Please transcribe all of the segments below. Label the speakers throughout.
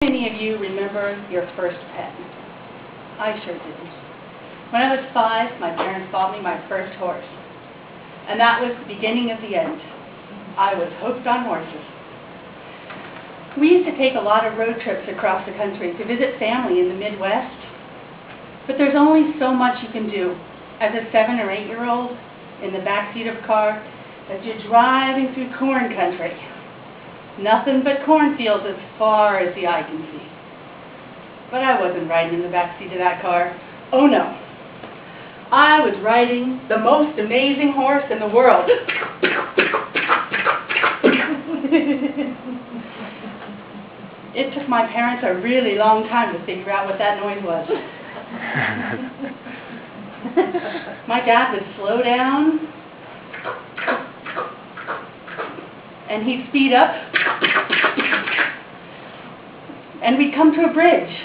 Speaker 1: Many of you remember your first pet? I sure did. When I was 5, my parents bought me my first horse. And that was the beginning of the end. I was hooked on horses. We used to take a lot of road trips across the country to visit family in the Midwest. But there's only so much you can do as a 7 or 8-year-old in the backseat of a car as you're driving through corn country. Nothing but cornfields as far as the eye can see. But I wasn't riding in the backseat of that car. Oh no. I was riding the most amazing horse in the world. It took my parents a really long time to figure out what that noise was. My dad would slow down, and he'd speed up, and we'd come to a bridge.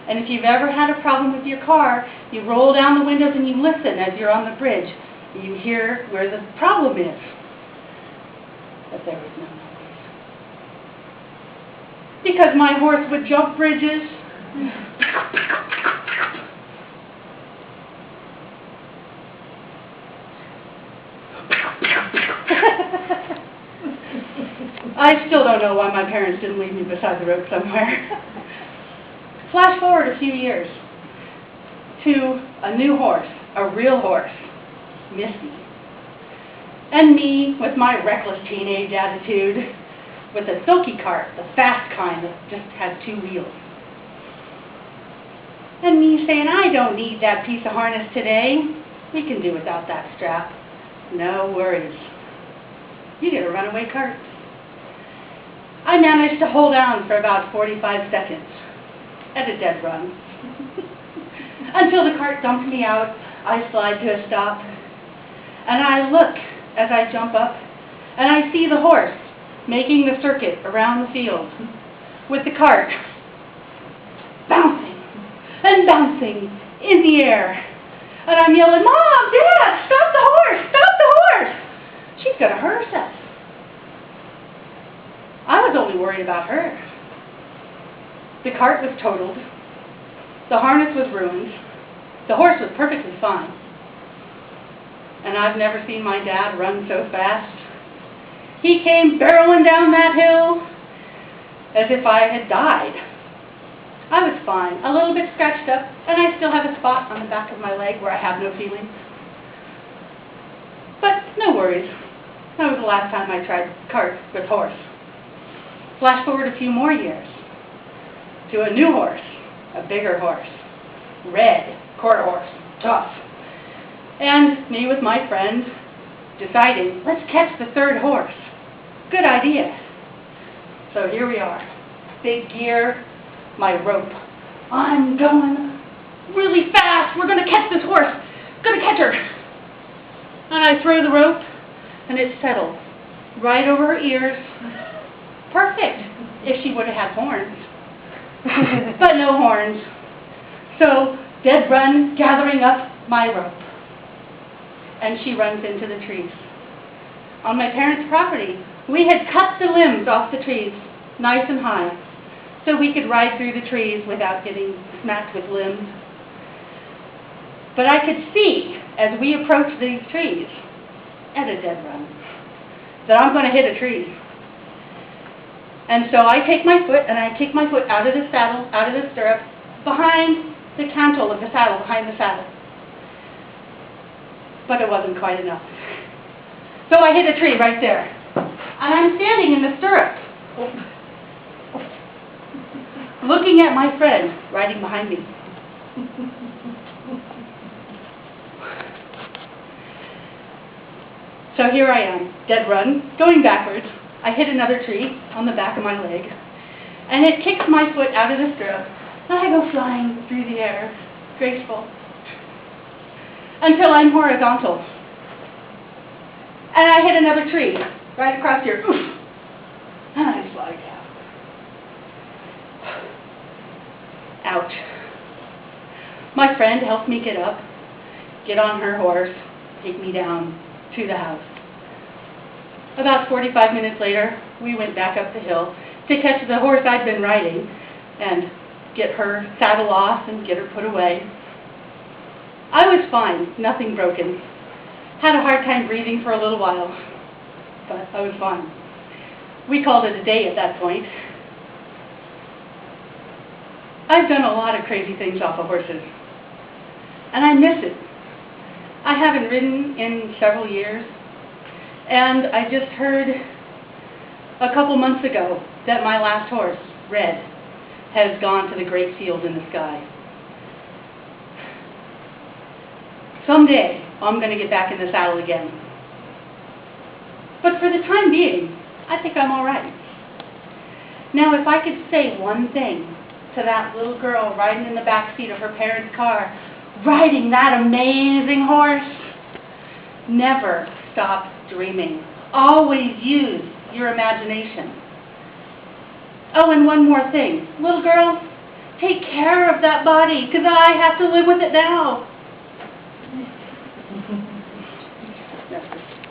Speaker 1: And if you've ever had a problem with your car, you roll down the windows and you listen as you're on the bridge. You hear where the problem is. But there was no noise. Because my horse would jump bridges. I still don't know why my parents didn't leave me beside the road somewhere. Flash forward a few years to a new horse, a real horse, Misty. And me with my reckless teenage attitude with a sulky cart, the fast kind that just has 2 wheels. And me saying, I don't need that piece of harness today. We can do without that strap. No worries. You get a runaway cart. I managed to hold on for about 45 seconds at a dead run. Until the cart dumped me out, I slide to a stop, and I look as I jump up, and I see the horse making the circuit around the field with the cart bouncing and bouncing in the air. And I'm yelling, Mom, Dad, stop the horse, stop the horse. She's going to hurt herself. I was only worried about her. The cart was totaled. The harness was ruined. The horse was perfectly fine. And I've never seen my dad run so fast. He came barreling down that hill as if I had died. I was fine, a little bit scratched up, and I still have a spot on the back of my leg where I have no feeling. But no worries. That was the last time I tried cart with horse. Flash forward a few more years to a new horse, a bigger horse, red, quarter horse, tough. And me with my friend deciding, let's catch the 3rd horse. Good idea. So here we are, big gear, my rope. I'm going really fast. We're going to catch this horse. Going to catch her. And I throw the rope, and it settled right over her ears. Perfect, if she would have had horns. But no horns. So, dead run, gathering up my rope. And she runs into the trees. On my parents' property, we had cut the limbs off the trees, nice and high, so we could ride through the trees without getting smacked with limbs. But I could see, as we approached these trees, at a dead run, that I'm going to hit a tree. And so I take my foot, and I kick my foot out of the saddle, out of the stirrup, behind the cantle of the saddle, behind the saddle. But it wasn't quite enough. So I hit a tree right there. And I'm standing in the stirrup, looking at my friend riding behind me. So here I am, dead run, going backwards. I hit another tree on the back of my leg, and it kicks my foot out of the stirrup, and I go flying through the air, graceful, until I'm horizontal. And I hit another tree right across here, and I slide down. Ouch. My friend helped me get up, get on her horse, take me down to the house. About 45 minutes later, we went back up the hill to catch the horse I'd been riding, and get her saddle off and get her put away. I was fine, nothing broken. Had a hard time breathing for a little while, but I was fine. We called it a day at that point. I've done a lot of crazy things off of horses, and I miss it. I haven't ridden in several years, and I just heard a couple months ago that my last horse, Red, has gone to the great field in the sky. Someday, I'm going to get back in the saddle again. But for the time being, I think I'm all right. Now, if I could say one thing to that little girl riding in the back seat of her parents' car, riding that amazing horse, never stop dreaming. Always use your imagination. Oh, and one more thing. Little girl, take care of that body, because I have to live with it now. That's it.